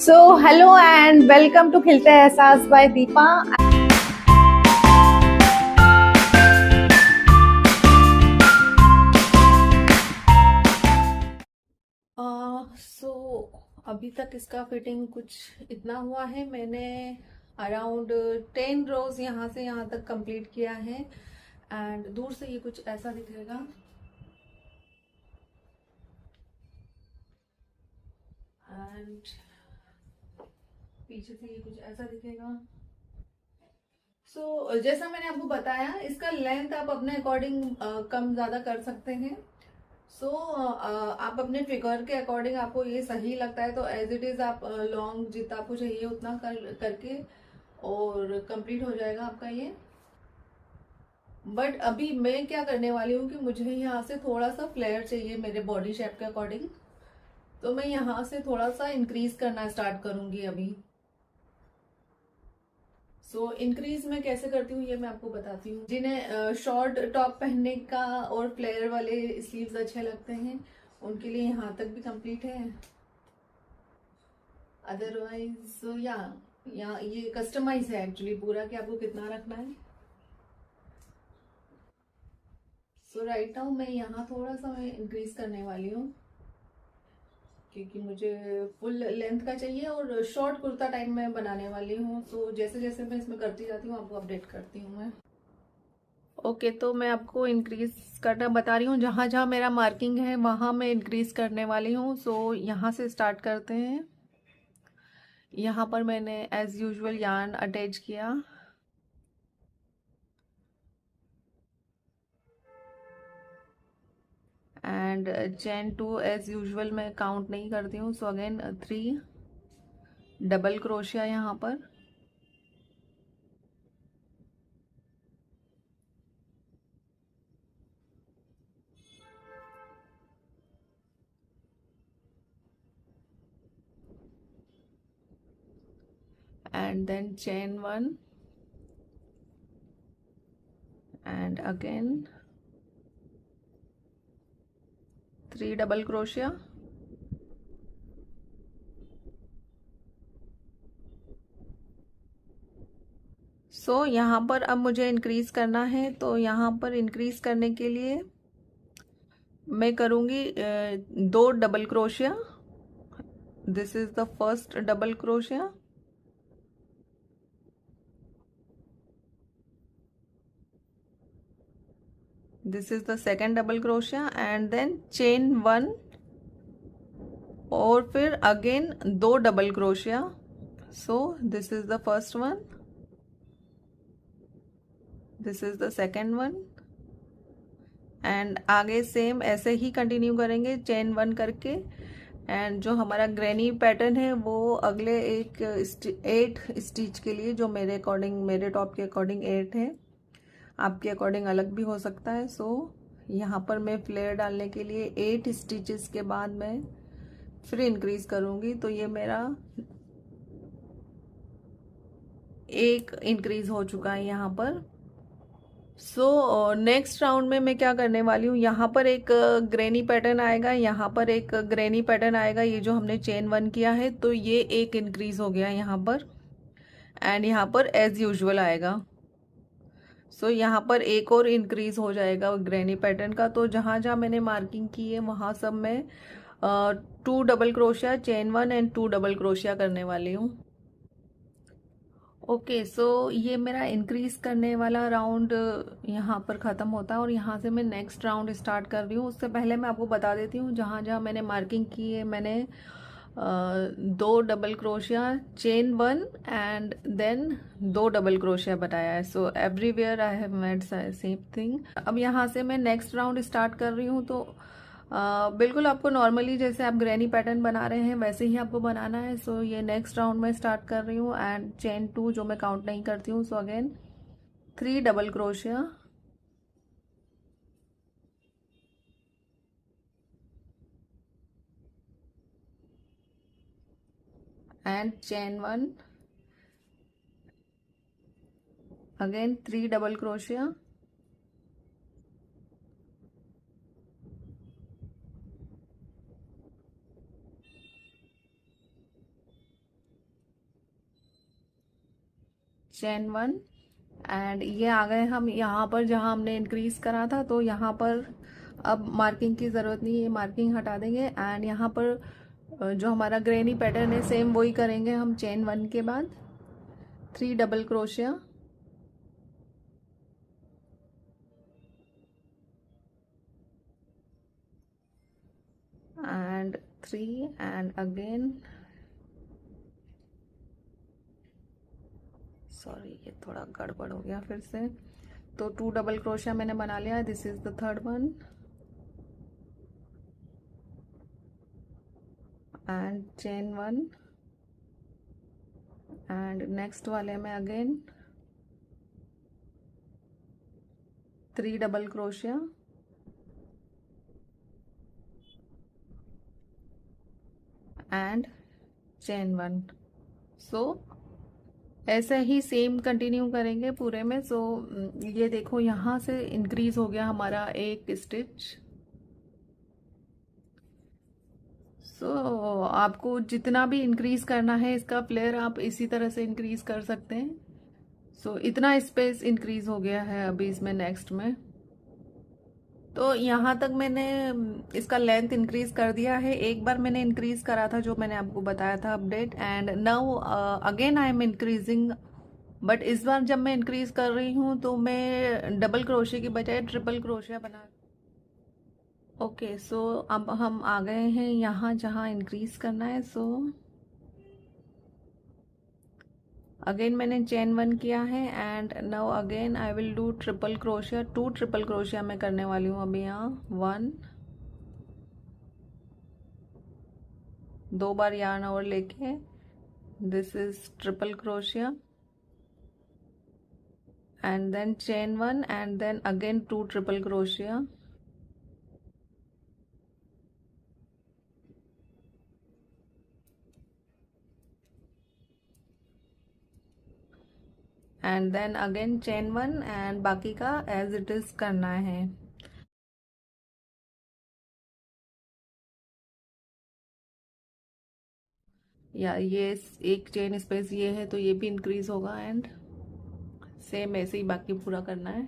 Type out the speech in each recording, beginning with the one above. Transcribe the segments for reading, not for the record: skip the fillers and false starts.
So, hello and welcome to खिलते एहसास by Deepa. अभी तक इसका फिटिंग कुछ इतना हुआ है. मैंने अराउंड 10 रोज यहाँ से यहाँ तक कंप्लीट किया है. एंड दूर से ये कुछ ऐसा दिखेगा. एंड पीछे से ये कुछ ऐसा दिखेगा. जैसा मैंने आपको बताया, इसका लेंथ आप अपने अकॉर्डिंग कम ज़्यादा कर सकते हैं. आप अपने फिगर के अकॉर्डिंग आपको ये सही लगता है तो एज इट इज़ आप लॉन्ग जितना आपको चाहिए उतना करके और कंप्लीट हो जाएगा आपका ये. बट अभी मैं क्या करने वाली हूँ कि मुझे यहाँ से थोड़ा सा फ्लेयर चाहिए मेरे बॉडी शेप के अकॉर्डिंग. तो मैं यहाँ से थोड़ा सा इंक्रीज करना स्टार्ट करूँगी अभी. इंक्रीज मैं कैसे करती हूँ ये मैं आपको बताती हूँ. जिन्हें शॉर्ट टॉप पहनने का और फ्लेयर वाले स्लीव्स अच्छे लगते हैं उनके लिए यहाँ तक भी कंप्लीट है. अदरवाइज या ये कस्टमाइज है एक्चुअली पूरा कि आपको कितना रखना है. राइट नाउ मैं यहाँ थोड़ा सा मैं इंक्रीज करने वाली हूँ क्योंकि मुझे फुल लेंथ का चाहिए और शॉर्ट कुर्ता टाइप में बनाने वाली हूँ. जैसे जैसे मैं इसमें करती जाती हूँ आपको अपडेट करती हूँ मैं. ओके, तो मैं आपको इंक्रीज करना बता रही हूँ. जहाँ जहाँ मेरा मार्किंग है वहाँ मैं इंक्रीज करने वाली हूँ. यहाँ से स्टार्ट करते हैं. यहाँ पर मैंने एज यूजुअल यार्न अटैच किया. एंड चेन 2 एज यूजुअल मैं काउंट नहीं करती हूँ. अगेन 3 डबल क्रोशिया यहाँ पर. And then chain 1 and again 3 double क्रोशिया. यहाँ पर अब मुझे इंक्रीज करना है. तो यहाँ पर इंक्रीज करने के लिए मैं करूँगी 2 डबल क्रोशिया. This is the first double क्रोशिया. This is the second double क्रोशिया एंड देन चेन 1 और फिर अगेन 2 डबल क्रोशिया. This is the first one. This is the second one. And आगे सेम ऐसे ही कंटिन्यू करेंगे चेन 1 करके. एंड जो हमारा ग्रैनी पैटर्न है वो अगले 8 स्टिच के लिए, जो मेरे अकॉर्डिंग मेरे टॉप के अकॉर्डिंग 8 है, आपके अकॉर्डिंग अलग भी हो सकता है. यहाँ पर मैं फ्लेयर डालने के लिए 8 स्टिचेस के बाद मैं फिर इंक्रीज करूँगी. तो ये मेरा एक इंक्रीज हो चुका है यहाँ पर. नेक्स्ट राउंड में मैं क्या करने वाली हूँ, यहाँ पर एक ग्रेनी पैटर्न आएगा, यहाँ पर एक ग्रेनी पैटर्न आएगा. ये जो हमने चेन 1 किया है तो ये एक इंक्रीज हो गया यहाँ पर. एंड यहाँ पर एज यूजुअल आएगा. यहाँ पर एक और इंक्रीज हो जाएगा ग्रेनी पैटर्न का. तो जहाँ जहाँ मैंने मार्किंग की है वहाँ सब मैं 2 डबल क्रोशिया, चेन 1 एंड 2 डबल क्रोशिया करने वाली हूँ. ओके, ये मेरा इंक्रीज करने वाला राउंड यहाँ पर ख़त्म होता है और यहाँ से मैं नेक्स्ट राउंड स्टार्ट कर रही हूँ. उससे पहले मैं आपको बता देती हूँ जहाँ जहाँ मैंने मार्किंग की है. मैंने 2 डबल क्रोशिया, चेन 1 एंड देन 2 डबल क्रोशिया बताया है. Everywhere I have made same thing. अब यहाँ से मैं नेक्स्ट राउंड स्टार्ट कर रही हूँ. बिल्कुल आपको नॉर्मली जैसे आप ग्रैनी पैटर्न बना रहे हैं वैसे ही आपको बनाना है. ये नेक्स्ट राउंड में स्टार्ट कर रही हूँ. एंड चेन 2 जो मैं काउंट नहीं करती हूँ. अगेन 3 डबल क्रोशिया एंड चेन 1, अगेन 3 डबल क्रोशिया चेन 1 एंड ये आ गए हम यहाँ पर जहाँ हमने इंक्रीज करा था। तो यहाँ पर अब मार्किंग की ज़रूरत नहीं है, मार्किंग हटा देंगे एंड यहाँ पर जो हमारा ग्रेनी पैटर्न है सेम वही करेंगे हम। चेन 1 के बाद 3 डबल क्रोशिया एंड 3 एंड अगेन, सॉरी ये थोड़ा गड़बड़ हो गया फिर से। तो 2 डबल क्रोशिया मैंने बना लिया। This is the third one and chain 1 and next वाले में अगेन 3 डबल क्रोशिया एंड चेन 1। सो ऐसे ही सेम कंटिन्यू करेंगे पूरे में। सो ये देखो यहाँ से इंक्रीज हो गया हमारा एक स्टिच। सो आपको जितना भी इंक्रीज करना है इसका फ्लेयर आप इसी तरह से इंक्रीज कर सकते हैं। सो इतना स्पेस इंक्रीज हो गया है अभी इसमें नेक्स्ट में। तो यहाँ तक मैंने इसका लेंथ इंक्रीज कर दिया है। एक बार मैंने इंक्रीज करा था जो मैंने आपको बताया था update, and now again I am increasing. But इस बार जब मैं इंक्रीज कर रही हूँ तो मैं डबल क्रोशे की बजाय ट्रिपल क्रोशिया बना। ओके, सो अब हम आ गए हैं यहाँ जहाँ इंक्रीज करना है। सो अगेन मैंने चेन 1 किया है and now again I will do triple crochet. 2 triple crochet मैं करने वाली हूँ अभी यहाँ। 1, 2 बार यार्न ओवर लेके this is triple crochet and then chain 1 and then again 2 triple crochet and then again chain 1 and बाकी का as it is करना है। या ये एक चेन स्पेस ये है तो ये भी इंक्रीज होगा एंड सेम ऐसे ही बाकी पूरा करना है।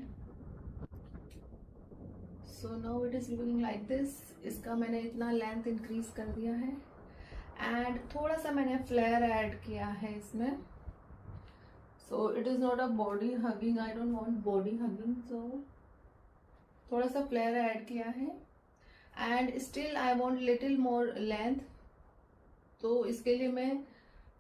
So now it is looking like this. इसका मैंने इतना लेंथ इंक्रीज कर दिया है एंड थोड़ा सा मैंने फ्लेयर ऐड किया है इसमें। So it is not a body hugging, I don't want body hugging, so थोड़ा सा फ्लेयर ऐड किया है and still I want little more length. तो इसके लिए मैं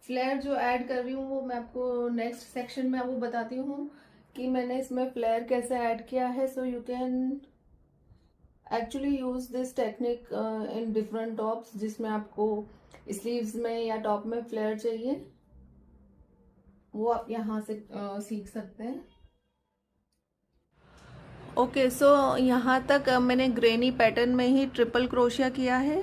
फ्लेयर जो ऐड कर रही हूँ वो मैं आपको नेक्स्ट सेक्शन में आपको बताती हूँ कि मैंने इसमें फ्लेयर कैसे ऐड किया है। So you can actually use this technique in different tops जिसमें आपको स्लीव्स में या टॉप में फ्लेयर चाहिए, वो आप यहाँ से सीख सकते हैं। ओके, सो यहाँ तक मैंने ग्रेनी पैटर्न में ही ट्रिपल क्रोशिया किया है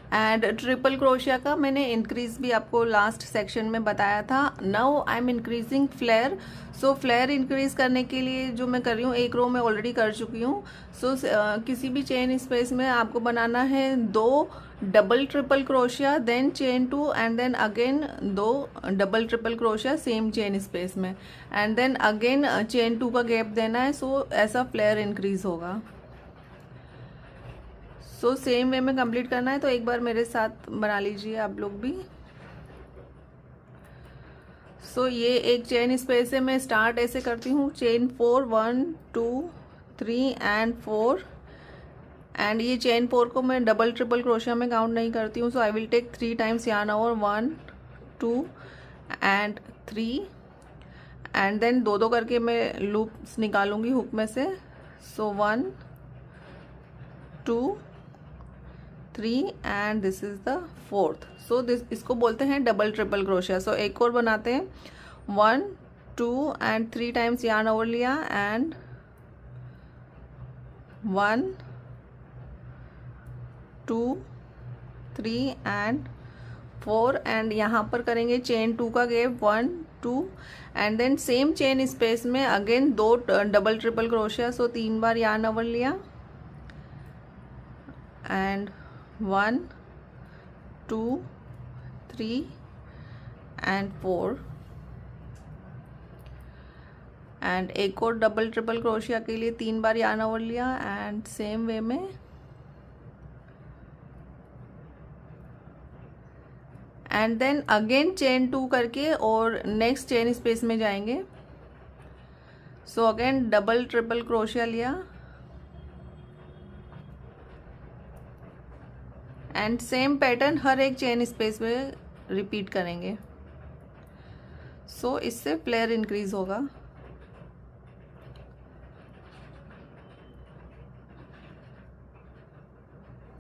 एंड ट्रिपल क्रोशिया का मैंने इंक्रीज भी आपको लास्ट सेक्शन में बताया था। Now I am increasing flare. So flare increase करने के लिए जो मैं कर रही हूँ, एक रो में ऑलरेडी कर चुकी हूँ। सो किसी भी चेन स्पेस में आपको बनाना है 2 डबल ट्रिपल क्रोशिया, then chain 2 and then again 2 double triple क्रोशिया सेम चेन स्पेस में एंड देन अगेन चेन 2 का गैप देना है। सो ऐसा फ्लेयर इंक्रीज होगा। सो सेम वे में कंप्लीट करना है तो एक बार मेरे साथ बना लीजिए आप लोग भी। सो ये एक चेन स्पेस से मैं स्टार्ट ऐसे करती हूँ। चेन 4, 1 2 3 एंड 4 एंड ये चेन 4 को मैं डबल ट्रिपल क्रोशिया में काउंट नहीं करती हूँ। So I will take 3 times yarn over 1 2 and 3 and then 2 करके मैं लूप्स निकालूंगी हुक में से। So 1 2 3 and this is the 4th। So this इसको बोलते हैं डबल ट्रिपल क्रोशिया। सो एक और बनाते हैं। 1 2 एंड 3 टाइम्स यार्न ओवर लिया एंड 1 2 3 एंड 4 एंड यहाँ पर करेंगे चेन 2 का gap 1 2 and then same chain space में अगेन 2 डबल ट्रिपल क्रोशिया। सो 3 बार यार्न ओवर लिया एंड 1 2 3 एंड 4 एंड एक और डबल ट्रिपल क्रोशिया के लिए 3 बार यार्न ओवर लिया एंड सेम वे में एंड देन अगेन चेन 2 करके और नेक्स्ट चेन स्पेस में जाएंगे। सो अगेन डबल ट्रिपल क्रोशिया लिया एंड सेम पैटर्न हर एक चेन स्पेस में रिपीट करेंगे। सो इससे फ्लेयर इंक्रीज होगा।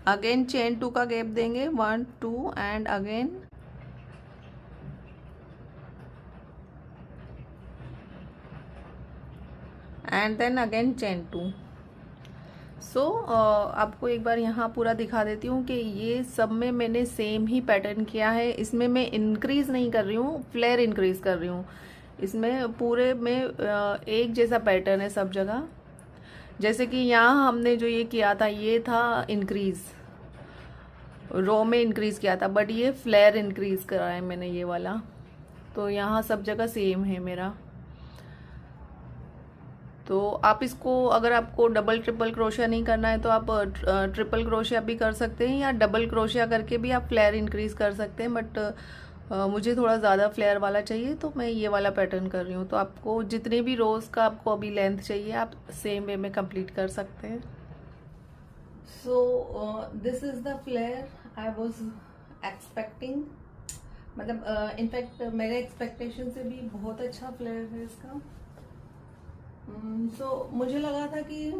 अगेन चेन 2 का गैप देंगे, 1 2 and again and then again chain 2। So आपको एक बार यहाँ पूरा दिखा देती हूँ कि ये सब में मैंने सेम ही पैटर्न किया है। इसमें मैं इंक्रीज नहीं कर रही हूँ, फ्लेयर इंक्रीज कर रही हूँ। इसमें पूरे में एक जैसा पैटर्न है सब जगह। जैसे कि यहाँ हमने जो ये किया था ये था इंक्रीज, रो में इंक्रीज किया था, बट ये फ्लेयर इंक्रीज करा है मैंने ये वाला। तो यहाँ सब जगह सेम है मेरा। तो आप इसको अगर आपको डबल ट्रिपल क्रोशिया नहीं करना है तो आप ट्रिपल क्रोशिया भी कर सकते हैं या डबल क्रोशिया करके भी आप फ्लेयर इंक्रीज कर सकते हैं। बट मुझे थोड़ा ज़्यादा फ्लेयर वाला चाहिए तो मैं ये वाला पैटर्न कर रही हूँ। तो आपको जितने भी रोज़ का आपको अभी लेंथ चाहिए आप सेम वे में कंप्लीट कर सकते हैं। So this is the flare I was expecting. मतलब इनफैक्ट मेरे एक्सपेक्टेशन से भी बहुत अच्छा फ्लेयर है इसका। सो मुझे लगा था कि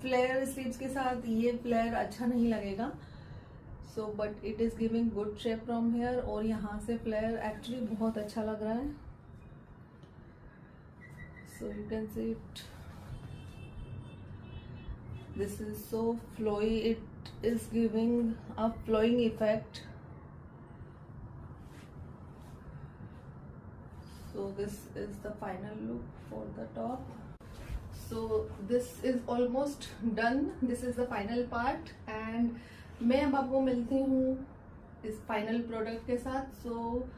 फ्लेयर स्लीव्स के साथ ये फ्लेयर अच्छा नहीं लगेगा। So but it is giving good shape from here और यहाँ से फ्लेयर एक्चुअली बहुत अच्छा लग रहा है। So you can see it, this is so flowy, it is giving a flowing effect. So this is the final look for the top. So this is almost done. This is the final part and मैं अब आपको मिलती हूँ इस final product के साथ। So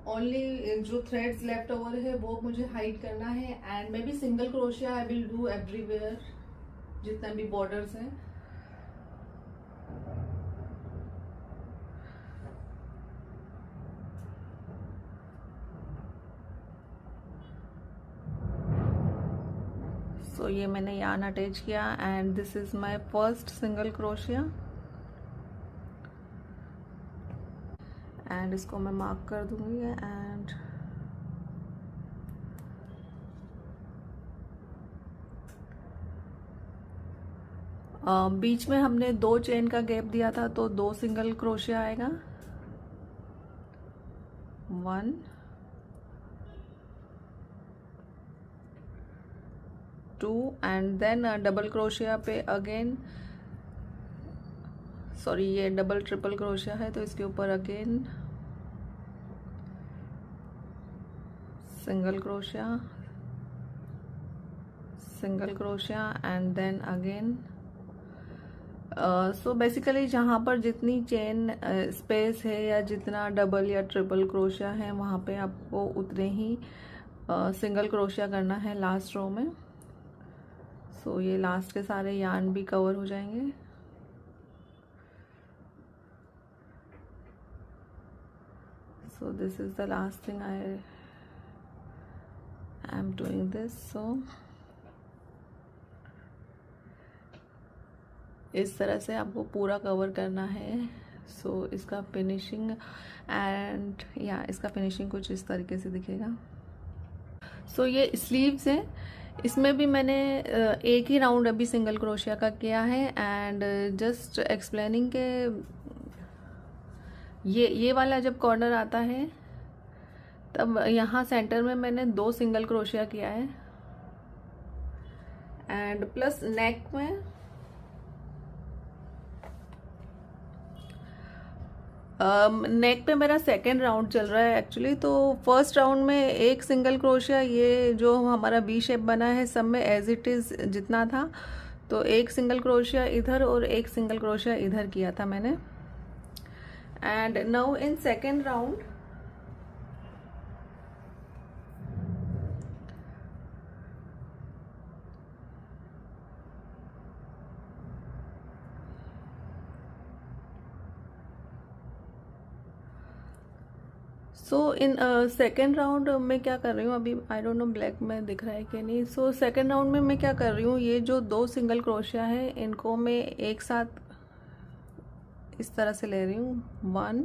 only जो threads left over है वो मुझे हाइड करना है and may be single crochet I will do everywhere जितना भी बॉर्डर्स हैं। तो ये मैंने यार्न अटैच किया and this is my first single क्रोशिया एंड इसको मैं मार्क कर दूंगी एंड बीच में हमने 2 चेन का गैप दिया था तो 2 सिंगल क्रोशिया आएगा, 1 2 एंड देन डबल क्रोशिया पे अगेन, सॉरी ये डबल ट्रिपल क्रोशिया है तो इसके ऊपर अगेन सिंगल क्रोशिया and then again. So basically जहाँ पर जितनी चेन स्पेस है या जितना डबल या ट्रिपल क्रोशिया है वहाँ पे आपको उतने ही सिंगल क्रोशिया करना है लास्ट रो में। सो ये लास्ट के सारे यार्न भी कवर हो जाएंगे। So this is the last thing I am doing this. So इस तरह से आपको पूरा कवर करना है। सो इसका फिनिशिंग एंड या इसका फिनिशिंग कुछ इस तरीके से दिखेगा। सो ये स्लीव्स हैं, इसमें भी मैंने एक ही राउंड अभी सिंगल क्रोशिया का किया है एंड जस्ट एक्सप्लेनिंग के ये वाला जब कॉर्नर आता है तब यहाँ सेंटर में मैंने 2 सिंगल क्रोशिया किया है एंड प्लस नेक में नेक पे मेरा सेकेंड राउंड चल रहा है एक्चुअली। तो फर्स्ट राउंड में एक सिंगल क्रोशिया, ये जो हमारा वी शेप बना है सब में एज इट इज़ जितना था, तो एक सिंगल क्रोशिया इधर और एक सिंगल क्रोशिया इधर किया था मैंने। And now in second round so in second round में क्या कर रही हूँ अभी, आई डोंट नो ब्लैक में दिख रहा है कि नहीं। सो सेकेंड राउंड में मैं क्या कर रही हूँ, ये जो 2 सिंगल क्रोशिया है इनको मैं एक साथ इस तरह से ले रही हूँ, 1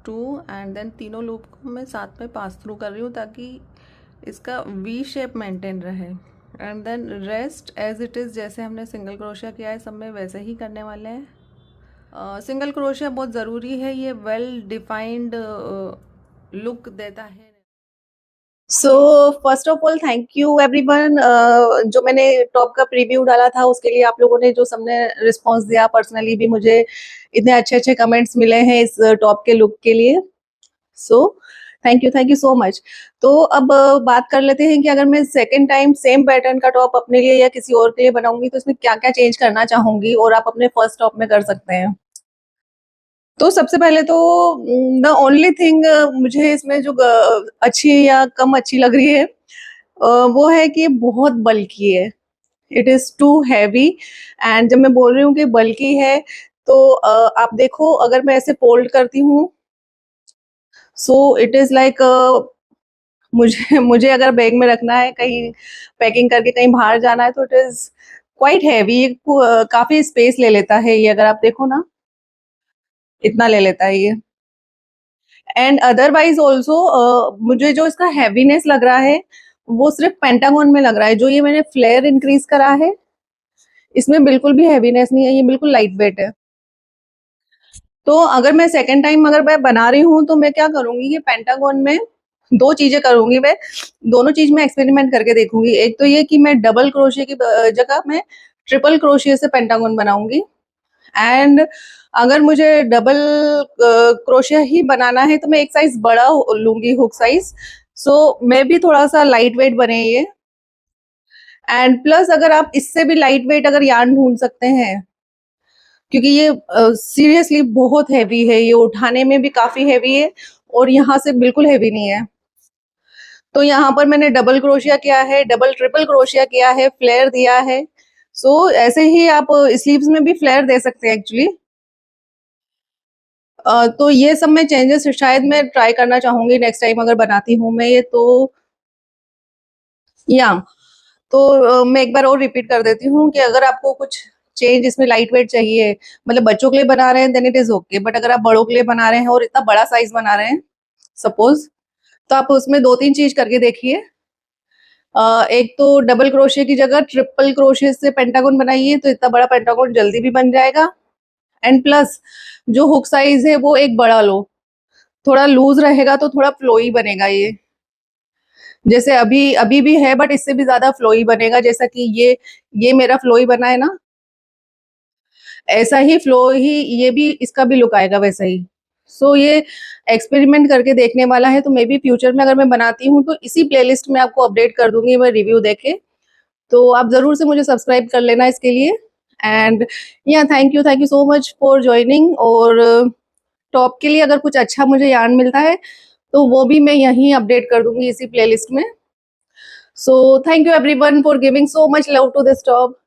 2 एंड देन तीनों लूप को मैं साथ में पास थ्रू कर रही हूँ ताकि इसका वी शेप मेंटेन रहे। And then rest as it is, जैसे हमने सिंगल क्रोशिया किया है सब में वैसे ही करने वाले हैं। सिंगल क्रोशिया बहुत ज़रूरी है, ये वेल डिफाइंड लुक देता है। So first of all thank you everyone. जो मैंने टॉप का प्रीव्यू डाला था उसके लिए आप लोगों ने जो सबने रिस्पांस दिया, पर्सनली भी मुझे इतने अच्छे अच्छे कमेंट्स मिले हैं इस टॉप के लुक के लिए। सो थैंक यू सो मच। तो अब बात कर लेते हैं कि अगर मैं सेकेंड टाइम सेम पैटर्न का टॉप अपने लिए या किसी और के लिए बनाऊंगी तो इसमें क्या क्या चेंज करना चाहूंगी और आप अपने फर्स्ट टॉप में कर सकते हैं। तो सबसे पहले तो द ओनली थिंग मुझे इसमें जो अच्छी या कम अच्छी लग रही है वो है कि बहुत बल्की है। It is too heavy. And जब मैं बोल रही हूँ कि बल्की है तो आप देखो, अगर मैं ऐसे फोल्ड करती हूँ सो इट इज लाइक, मुझे मुझे अगर बैग में रखना है, कहीं पैकिंग करके कहीं बाहर जाना है तो इट इज क्वाइट हैवी। काफी स्पेस ले लेता है ये, अगर आप देखो ना इतना ले लेता है ये। एंड अदरवाइज ऑल्सो मुझे जो इसका हैवीनेस लग रहा है वो सिर्फ पेंटागन में लग रहा है। जो ये मैंने फ्लेयर इंक्रीज करा है इसमें बिल्कुल भी हैवीनेस नहीं है, ये बिल्कुल लाइट वेट है। तो अगर मैं सेकेंड टाइम अगर मैं बना रही हूँ तो मैं क्या करूंगी, ये पेंटागन में 2 चीजें करूंगी मैं। दोनों चीज में एक्सपेरिमेंट करके देखूंगी। एक तो ये कि मैं डबल क्रोशिया की जगह मैं ट्रिपल क्रोशिया से पेंटागन बनाऊंगी। एंड अगर मुझे डबल क्रोशिया ही बनाना है तो मैं एक साइज बड़ा लूंगी, हुक साइज। सो मे भी थोड़ा सा लाइट वेट बने ये। एंड प्लस अगर आप इससे भी लाइट वेट अगर यार्न ढूंढ सकते हैं, क्योंकि ये सीरियसली बहुत हैवी है, ये उठाने में भी काफी हैवी है और यहाँ से बिल्कुल हैवी नहीं है। तो यहाँ पर मैंने डबल क्रोशिया किया है, डबल ट्रिपल क्रोशिया किया है, फ्लेयर दिया है। सो ऐसे ही आप स्लीव्स में भी फ्लेयर दे सकते हैं एक्चुअली। तो ये सब मैं चेंजेस शायद मैं ट्राई करना चाहूंगी नेक्स्ट टाइम अगर बनाती हूँ मैं ये तो। या तो मैं एक बार और रिपीट कर देती हूँ कि अगर आपको कुछ चेंज इसमें लाइट वेट चाहिए, मतलब बच्चों के लिए बना रहे हैं then it is okay, but अगर आप बड़ों के लिए बना रहे हैं और इतना बड़ा साइज बना रहे हैं सपोज, तो आप उसमें 2-3 चीज करके देखिए। एक तो डबल क्रोशिया की जगह ट्रिपल क्रोशिया से पेंटागन बनाइए तो इतना बड़ा पेंटागन जल्दी भी बन जाएगा। एंड प्लस जो हुक साइज है वो एक बड़ा लो, थोड़ा लूज रहेगा तो थोड़ा फ्लोई बनेगा ये। जैसे अभी अभी भी है बट इससे भी ज्यादा फ्लोई बनेगा, जैसा कि ये मेरा फ्लोई बना है ना, ऐसा ही फ्लो ही ये भी, इसका भी लुक आएगा वैसा ही। सो ये एक्सपेरिमेंट करके देखने वाला है। तो मे बी फ्यूचर में अगर मैं बनाती हूँ तो इसी प्लेलिस्ट में आपको अपडेट कर दूंगी मैं रिव्यू देके। तो आप जरूर से मुझे सब्सक्राइब कर लेना इसके लिए। एंड या thank you so much for joining. और टॉप के लिए अगर कुछ अच्छा मुझे यार्न मिलता है तो वो भी मैं यहीं अपडेट कर दूंगी इसी प्लेलिस्ट में। So thank you everyone for giving so much love to this top.